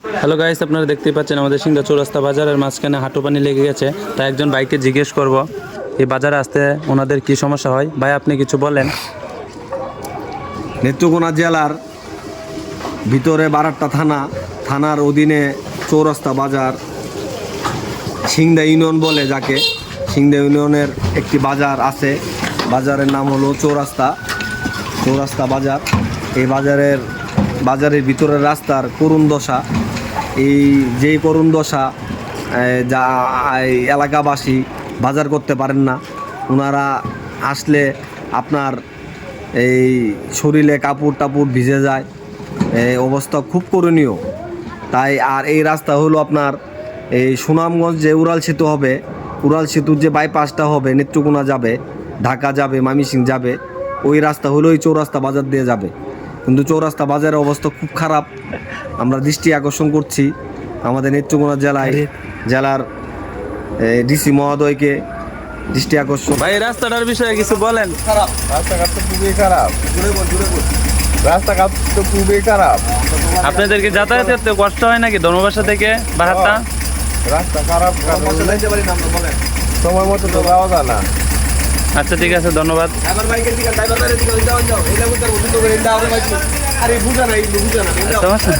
Hello guys, আপনারা দেখতেই পাচ্ছেন আমাদের সিংদা চৌরাস্তা বাজারের মাঝখানে হাঁটু পানি লেগে গেছে। তাই একজন ভাইকে জিজ্ঞেস করব এই বাজারে আসতে ওনাদের কি সমস্যা হয়। ভাই, আপনি কিছু বলেন। নেত্রকোনা জেলার ভিতরে বারাট্টা থানার অধীনে চৌরাস্তা বাজার, সিংদা ইউনিয়ন বলে যাকে, সিংদা ইউনিয়নের একটি বাজার আছে। বাজারের নাম হলো চৌরাস্তা বাজার। এই বাজারের ভিতরের রাস্তার করুণ দশা। যেই করুণ দশা, যা এই এলাকাবাসী বাজার করতে পারেন না। ওনারা আসলে আপনার এই শরীরে কাপড় টাপড় ভিজে যায়, এই অবস্থা খুব করণীয়। তাই আর এই রাস্তা হলো আপনার এই সুনামগঞ্জ যে উড়াল সেতু হবে, উড়াল সেতুর যে বাইপাসটা হবে, নেত্রকোনা যাবে, ঢাকা যাবে, ময়মনসিংহ যাবে, ওই রাস্তা হলো ওই চৌরাস্তা বাজার দিয়ে যাবে। কিন্তু চৌরাস্তা বাজারের অবস্থা খুব খারাপ। আমরা দৃষ্টি আকর্ষণ করছি আমাদের নেত্রকোনা জেলার ডিসি মহোদয়কে দৃষ্টি আকর্ষণ। ভাই, রাস্তাটার বিষয়ে কিছু বলেন। খারাপ, রাস্তাঘাট তো খুবই খারাপ। রাস্তাঘাট তো খুবই খারাপ। আপনাদেরকে যাতায়াত করতে কষ্ট হয় নাকি ধর্মবাসা থেকে বারাট্টা? রাস্তা খারাপ, সময় মতো তো যাওয়া যায় না। আচ্ছা, ঠিক আছে, ধন্যবাদ। আরে বুঝা নাই। সমস্যা